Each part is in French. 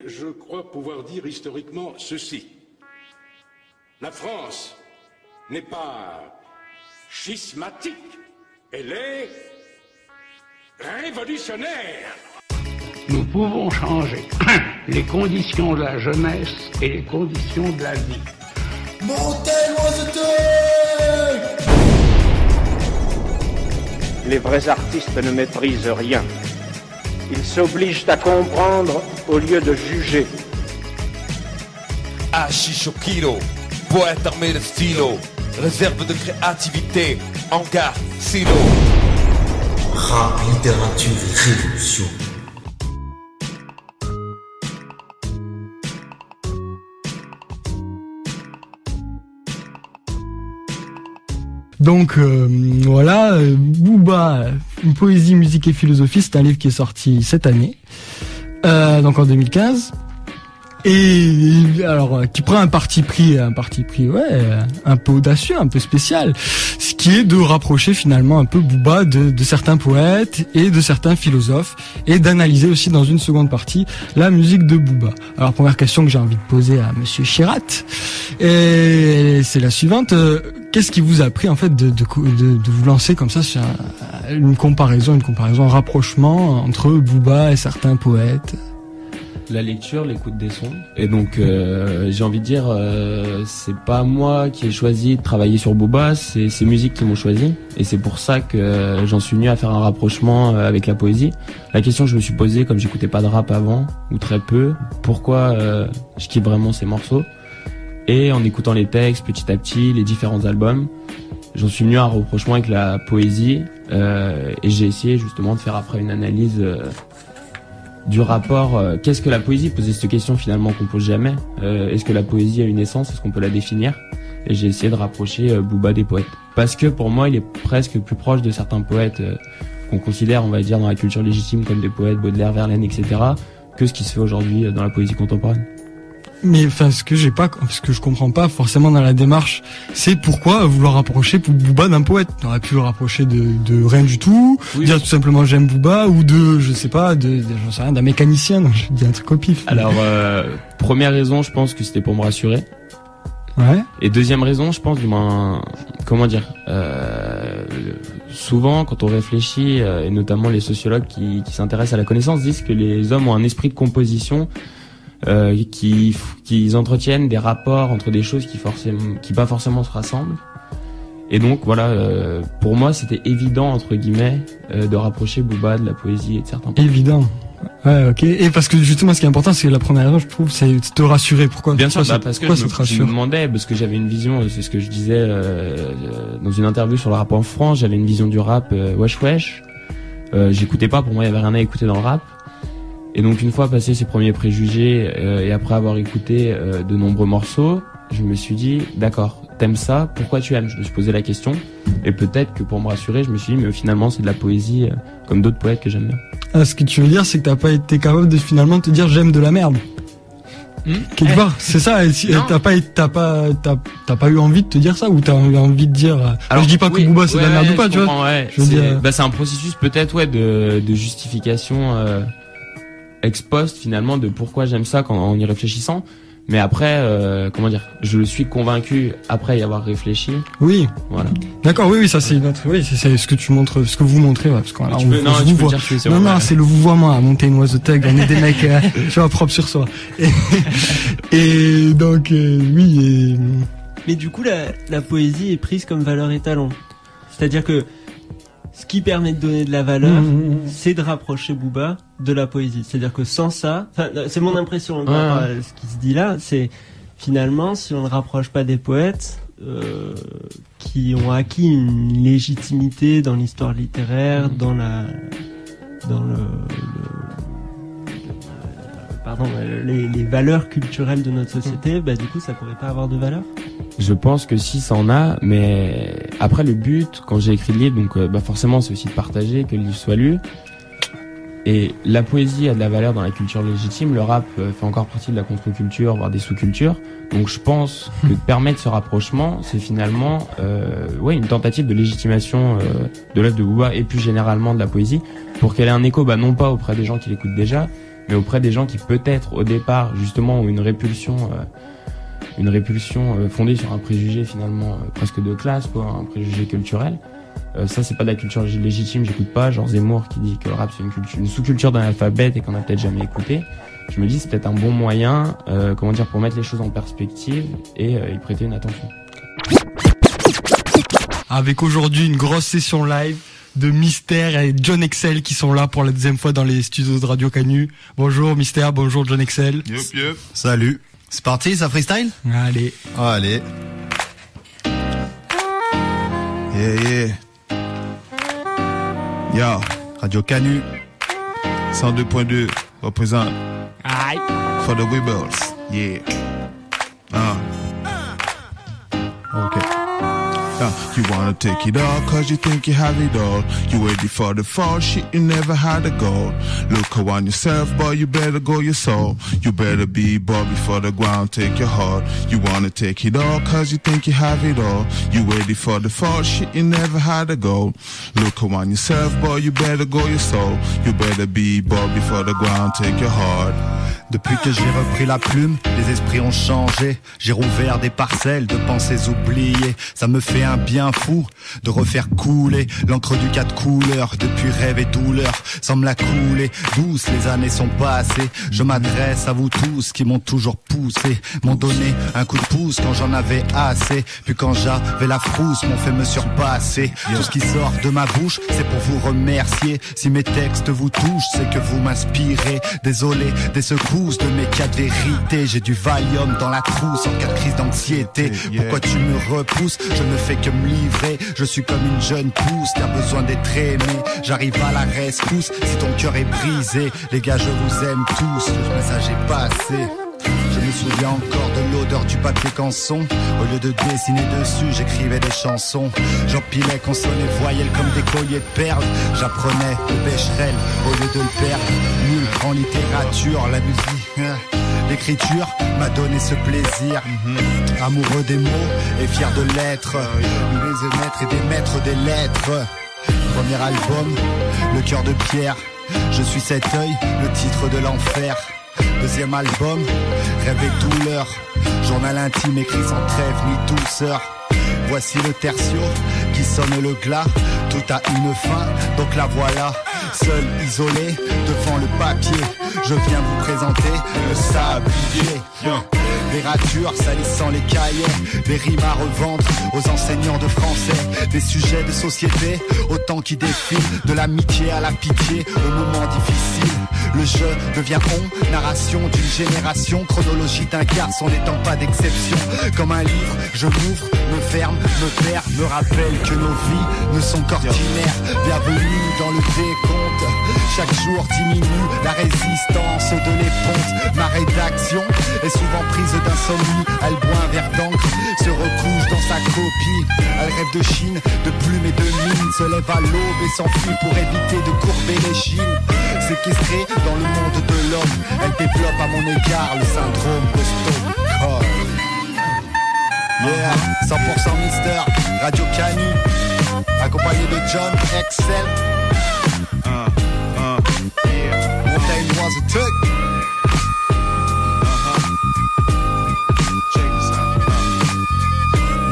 Je crois pouvoir dire historiquement ceci. La France n'est pas schismatique, elle est révolutionnaire. Nous pouvons changer les conditions de la jeunesse et les conditions de la vie. Les vrais artistes ne méprisent rien. Ils s'obligent à comprendre au lieu de juger. Ashishokiro, poète armé de stylo, réserve de créativité, hangar, silo. Rap, littérature et révolution. Donc voilà, Booba, une poésie, musique et philosophie, c'est un livre qui est sorti cette année, donc en 2015, et alors qui prend un parti pris un peu audacieux, un peu spécial, ce qui est de rapprocher finalement un peu Booba de certains poètes et de certains philosophes, et d'analyser aussi dans une seconde partie la musique de Booba. Alors première question que j'ai envie de poser à Monsieur Chirat, et c'est la suivante. Qu'est-ce qui vous a pris en fait de vous lancer comme ça sur une comparaison, un rapprochement entre Booba et certains poètes? La lecture, l'écoute des sons. Et donc j'ai envie de dire, c'est pas moi qui ai choisi de travailler sur Booba, c'est ces musiques qui m'ont choisi. Et c'est pour ça que j'en suis venu à faire un rapprochement avec la poésie. La question que je me suis posée, comme j'écoutais pas de rap avant, ou très peu, pourquoi je kiffe vraiment ces morceaux. Et en écoutant les textes petit à petit, les différents albums, j'en suis venu à un rapprochement avec la poésie, et j'ai essayé justement de faire après une analyse du rapport. Qu'est-ce que la poésie? Poser cette question finalement qu'on pose jamais. Est-ce que la poésie a une essence? Est-ce qu'on peut la définir? Et j'ai essayé de rapprocher Booba des poètes. Parce que pour moi, il est presque plus proche de certains poètes qu'on considère, on va dire, dans la culture légitime comme des poètes, Baudelaire, Verlaine, etc., que ce qui se fait aujourd'hui dans la poésie contemporaine. Mais enfin, ce que je comprends pas forcément dans la démarche, c'est pourquoi vouloir rapprocher Booba d'un poète. On aurait pu le rapprocher de rien du tout, oui. Dire tout simplement j'aime Booba, ou j'en sais rien, d'un mécanicien. Non, je dis un truc au pif. Alors, première raison, je pense que c'était pour me rassurer. Ouais. Et deuxième raison, je pense, du moins, comment dire, souvent quand on réfléchit, et notamment les sociologues qui s'intéressent à la connaissance, disent que les hommes ont un esprit de composition. Qui entretiennent des rapports entre des choses qui pas forcément se rassemblent. Et donc voilà, pour moi c'était évident entre guillemets de rapprocher Booba de la poésie et de certains poètes. Évident. Ouais, ok. Et parce que justement ce qui est important, c'est que la première raison, je trouve, c'est de te rassurer. Pourquoi? Bien sûr, parce que je me demandais, parce que j'avais une vision, c'est ce que je disais dans une interview sur le rap en France, j'avais une vision du rap wesh wesh. J'écoutais pas, pour moi il y avait rien à écouter dans le rap. Et donc une fois passé ces premiers préjugés et après avoir écouté de nombreux morceaux, je me suis dit d'accord, t'aimes ça, pourquoi tu aimes? Je me suis posé la question, et peut-être que pour me rassurer, je me suis dit mais finalement c'est de la poésie comme d'autres poètes que j'aime bien. Ah, ce que tu veux dire, c'est que t'as pas été capable de finalement te dire j'aime de la merde. Quelque part, c'est ça. T'as pas eu envie de te dire ça, ou t'as eu envie de dire. Alors je dis pas que Booba c'est de la merde ou pas, tu vois. Ouais, c'est un processus peut-être de justification. Ex post finalement de pourquoi j'aime ça en y réfléchissant, mais après comment dire, je le suis convaincu après y avoir réfléchi. Oui, voilà. D'accord, oui, ça c'est notre, oui, c'est ce que tu montres, ce que vous montrez, ouais, parce qu'on tu peux dire que c'est non, c'est le vouvoiement à monter une oiseau-tag, on est des mecs tu vois, propres sur soi. Et donc oui. Mais du coup la poésie est prise comme valeur étalon, c'est-à-dire que ce qui permet de donner de la valeur, c'est de rapprocher Booba de la poésie. C'est-à-dire que sans ça, c'est mon impression par rapport à ce qui se dit là, c'est finalement si on ne rapproche pas des poètes qui ont acquis une légitimité dans l'histoire littéraire, dans les valeurs culturelles de notre société, bah du coup ça pourrait pas avoir de valeur. Je pense que si, ça en a, mais après le but, quand j'ai écrit le livre, donc forcément c'est aussi de partager, que le livre soit lu. Et la poésie a de la valeur dans la culture légitime, le rap fait encore partie de la contre-culture, voire des sous-cultures. Donc je pense que de permettre ce rapprochement, c'est finalement une tentative de légitimation de l'œuvre de Booba et plus généralement de la poésie, pour qu'elle ait un écho non pas auprès des gens qui l'écoutent déjà, mais auprès des gens qui peut-être au départ justement ont une répulsion fondée sur un préjugé finalement presque de classe, quoi, un préjugé culturel. Ça c'est pas de la culture légitime, j'écoute pas, genre Zemmour qui dit que le rap c'est une sous-culture d'un alphabet et qu'on a peut-être jamais écouté. Je me dis c'est peut-être un bon moyen, pour mettre les choses en perspective et y prêter une attention. Avec aujourd'hui une grosse session live de Mystère et John Excel qui sont là pour la deuxième fois dans les studios de Radio Canu. Bonjour Mystère, bonjour John Excel. Yep. Salut. C'est parti, ça freestyle? Allez. Allez. Yeah. Yo, Radio Canu 102.2 représente. Aïe. For the Weebles. Yeah. Okay. You wanna take it all cause you think you have it all. You ready for the fall, shit, you never had a goal. Look around yourself, boy, you better go your soul. You better be bold before the ground take your heart. You wanna take it all cause you think you have it all. You ready for the fall, shit, you never had a goal. Look around yourself, boy, you better go your soul. You better be bold before the ground take your heart. Depuis que j'ai repris la plume, les esprits ont changé. J'ai rouvert des parcelles de pensées oubliées. Ça me fait un bien fou de refaire couler l'encre du 4 couleurs. Depuis rêve et douleur, sans me la couler douce, les années sont passées. Je m'adresse à vous tous qui m'ont toujours poussé, m'ont donné un coup de pouce quand j'en avais assez. Puis quand j'avais la frousse, m'ont fait me surpasser. Tout ce qui sort de ma bouche, c'est pour vous remercier. Si mes textes vous touchent, c'est que vous m'inspirez. Désolé des secousses de mes quatre vérités. J'ai du Valium dans la trousse en cas de crise d'anxiété. Pourquoi tu me repousses? Je ne fais que me livrer. Je suis comme une jeune pousse qui a besoin d'être aimée. J'arrive à la rescousse si ton cœur est brisé. Les gars, je vous aime tous, le message est passé. Je me souviens encore de l'odeur du papier canson. Au lieu de dessiner dessus, j'écrivais des chansons. J'empilais consonnes et voyelles comme des colliers de perles. J'apprenais le Becherel au lieu de le perdre. Nul en littérature, la musique, l'écriture m'a donné ce plaisir. Amoureux des mots et fier de l'être. Les maîtres et des maîtres des lettres. Premier album, Le cœur de pierre. Je suis cet œil, le titre de l'enfer. Deuxième album, Rêve et douleur. Journal intime écrit sans trêve ni douceur. Voici le tertio qui sonne le glas. Tout a une fin, donc la voilà. Seul, isolé, devant le papier, je viens vous présenter le sablier. Des ratures salissant les cahiers, des rimes à revendre aux enseignants de français, des sujets de société, autant qui défilent, de l'amitié à la pitié, au moment difficile. Le jeu devient on, narration d'une génération, chronologie d'un garçon n'étant pas d'exception. Comme un livre, je m'ouvre, me ferme, me perds, me rappelle que nos vies ne sont qu'ordinaires. Bienvenue dans le décompte, chaque jour diminue la résistance de l'éponge. Ma rédaction est souvent prise d'insomnie, elle boit un verre d'encre, se recouche dans sa copie. Elle rêve de Chine, de plumes et de mines, se lève à l'aube et s'enfuit pour éviter de courber les chines. Séquestrée dans le monde de l'homme, elle développe à mon égard le syndrome de Stockholm. Yeah, 100% Mystère, Radio Canu, accompagné de John Excel. Montaigne was a tug.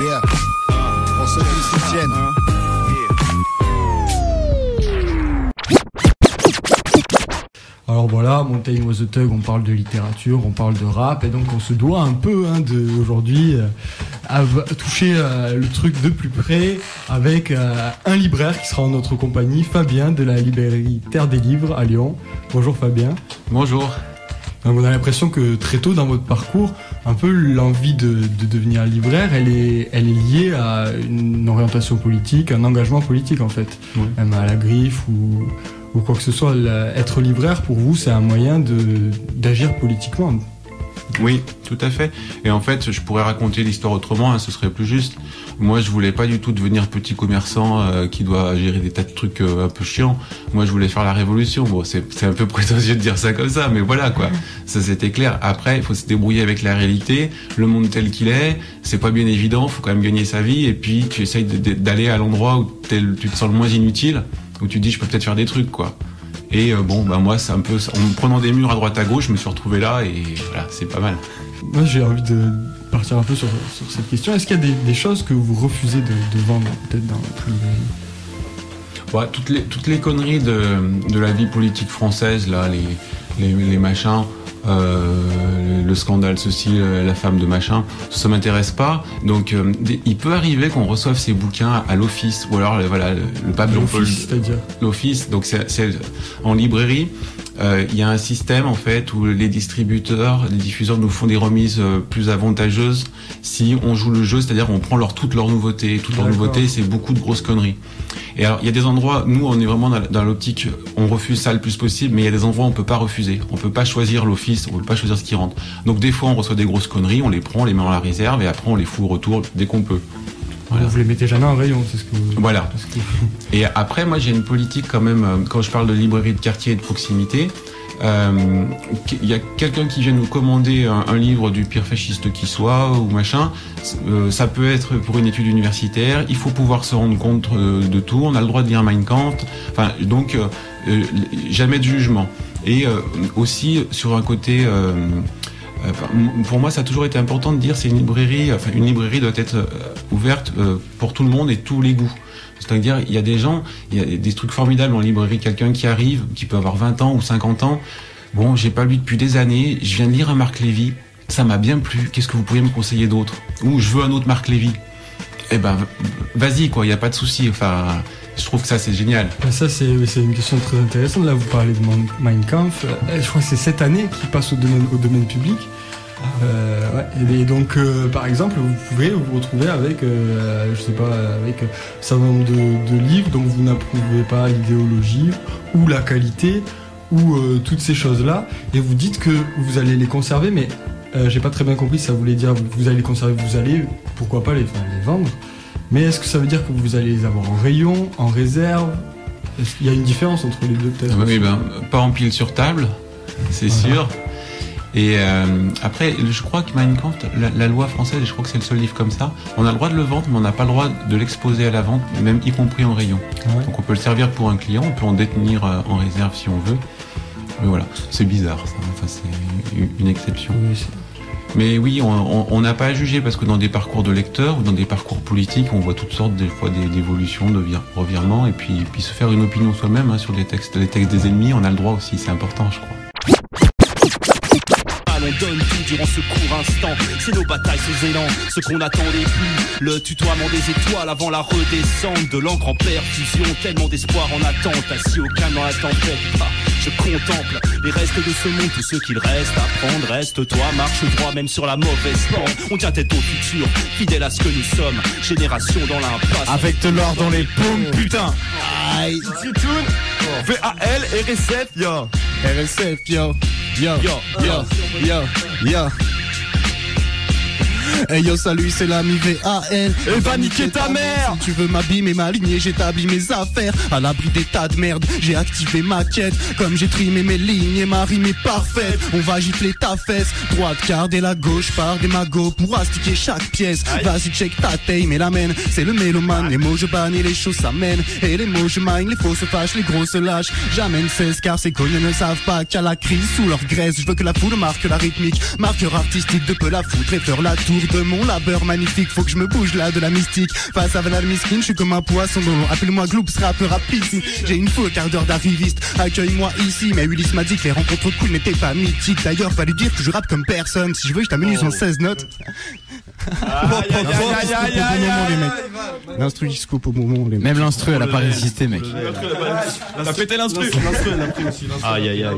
Yeah, pour ceux qui me soutiennent. Alors voilà, Mountain Was a Thug, on parle de littérature, on parle de rap, et donc on se doit un peu aujourd'hui à toucher le truc de plus près avec un libraire qui sera en notre compagnie, Fabien de la librairie Terre des Livres à Lyon. Bonjour Fabien. Bonjour. Donc on a l'impression que très tôt dans votre parcours, un peu l'envie de devenir libraire, elle est liée à une orientation politique, un engagement politique en fait, oui. Même à la griffe ou quoi que ce soit. Être libraire pour vous, c'est un moyen d'agir politiquement. Oui, tout à fait. Et en fait, je pourrais raconter l'histoire autrement, ce serait plus juste. Moi, je voulais pas du tout devenir petit commerçant qui doit gérer des tas de trucs un peu chiants. Moi, je voulais faire la révolution. Bon, c'est un peu prétentieux de dire ça comme ça, mais voilà quoi. Ça, c'était clair. Après, il faut se débrouiller avec la réalité, le monde tel qu'il est. C'est pas bien évident, faut quand même gagner sa vie. Et puis, tu essayes d'aller à l'endroit où tu te sens le moins inutile, où tu te dis, je peux peut-être faire des trucs, quoi. Et moi, c'est un peu, en me prenant des murs à droite à gauche, je me suis retrouvé là et voilà, c'est pas mal. Moi, j'ai envie de partir un peu sur cette question. Est-ce qu'il y a des choses que vous refusez de vendre, peut-être dans votre librairie? Toutes les conneries de la vie politique française, là, les machins, le scandale, ceci, la femme de machin, ça m'intéresse pas. Donc, il peut arriver qu'on reçoive ces bouquins à l'office, ou alors, le pape Jean-Paul. C'est-à-dire l'office, donc c'est en librairie. Il y a un système en fait où les distributeurs, les diffuseurs nous font des remises plus avantageuses si on joue le jeu, c'est-à-dire on prend toutes leurs nouveautés. Toutes leurs nouveautés, c'est beaucoup de grosses conneries. Et alors il y a des endroits, nous on est vraiment dans l'optique, on refuse ça le plus possible, mais il y a des endroits où on peut pas refuser. On peut pas choisir l'office, on peut pas choisir ce qui rentre. Donc des fois on reçoit des grosses conneries, on les prend, on les met dans la réserve et après on les fout au retour dès qu'on peut. Voilà. Vous les mettez jamais en rayon, c'est ce que vous... Voilà. Et après, moi, j'ai une politique quand même, quand je parle de librairie de quartier et de proximité, il y a quelqu'un qui vient nous commander un livre du pire fasciste qui soit, ou machin, ça peut être pour une étude universitaire, il faut pouvoir se rendre compte de tout, on a le droit de lire Mein Kampf, enfin, donc, jamais de jugement. Et aussi, sur un côté... pour moi, ça a toujours été important de dire c'est une librairie doit être ouverte pour tout le monde et tous les goûts. C'est-à-dire, il y a des trucs formidables en librairie, quelqu'un qui arrive, qui peut avoir 20 ans ou 50 ans. Bon, j'ai pas lu depuis des années, je viens de lire un Marc Lévy, ça m'a bien plu, qu'est-ce que vous pourriez me conseiller d'autre? Ou je veux un autre Marc Lévy. Eh ben, vas-y, quoi, il n'y a pas de souci, enfin... Je trouve que ça, c'est génial. Ça, c'est une question très intéressante. Là, vous parlez de Mein Kampf. Je crois que c'est cette année qui passe au domaine public. Et donc, par exemple, vous pouvez vous retrouver avec, avec un certain nombre de livres dont vous n'approuvez pas l'idéologie ou la qualité ou toutes ces choses-là. Et vous dites que vous allez les conserver, mais j'ai pas très bien compris si ça voulait dire vous allez les conserver, vous allez, pourquoi pas les vendre. Mais est-ce que ça veut dire que vous allez les avoir en rayon, en réserve? Est-ce qu'il y a une différence entre les deux peut-être? Oui, pas en pile sur table, c'est sûr. Et après, je crois que Mein Kampf, la loi française, je crois que c'est le seul livre comme ça, on a le droit de le vendre, mais on n'a pas le droit de l'exposer à la vente, même y compris en rayon. Ouais. Donc on peut le servir pour un client, on peut en détenir en réserve si on veut. Mais voilà, c'est bizarre ça, enfin, c'est une exception. Oui, mais oui, on n'a pas à juger parce que dans des parcours de lecteurs ou dans des parcours politiques, on voit toutes sortes des fois d'évolutions, de revirements, et puis se faire une opinion soi-même sur les textes des ennemis, on a le droit aussi, c'est important, je crois. On donne tout durant ce court instant, c'est nos batailles, ces élans, ce qu'on n'attendait plus, le tutoiement des étoiles avant la redescente de l'encre en perfusion, tellement d'espoir en attente, assis au calme dans la tempête. Je contemple les restes de ce monde, tout ce qu'il reste à prendre. Reste-toi, marche droit, même sur la mauvaise pente. On tient tête au futur, fidèle à ce que nous sommes. Génération dans l'impasse. Avec de l'or dans les paumes, putain. Aïe. VAL, RSF, yo. RSF, yo. Yo, yo, yo, yo, yo. Hey yo, salut, c'est l'ami VAL. Et va niquer ta mère. Si tu veux m'abîmer, m'aligner, j'établis mes affaires. À l'abri des tas de merde, j'ai activé ma quête. Comme j'ai trimé mes lignes et ma rime est parfaite. On va gifler ta fesse. Droite garde et la gauche part des magots pour astiquer chaque pièce. Vas-y, check ta taille, mais la mène. C'est le mélomane, les mots je banne et les choses s'amènent. Et les mots je mine, les faux se fâchent, les gros se lâchent. J'amène 16 car ces cognons ne savent pas qu'il y a la crise sous leur graisse. Je veux que la foule marque la rythmique. Marqueur artistique de peu la foutre et faire la tour de mon labeur magnifique. Faut que je me bouge là de la mystique. Face à Valal Miskin, je suis comme un poisson dans l'eau. Appelle-moi Gloops, rappeur rapide. J'ai une faux quart d'heure d'arriviste. Accueille-moi ici. Mais Ulysse m'a dit que les rencontres cool n'étaient pas mythiques. D'ailleurs, va lui dire que je rappe comme personne. Si je veux, je t'amène en 16 notes. L'instru il se coupe au moment. Même l'instru, elle a pas résisté, mec. T'as pété l'instru. Aïe, aïe, aïe.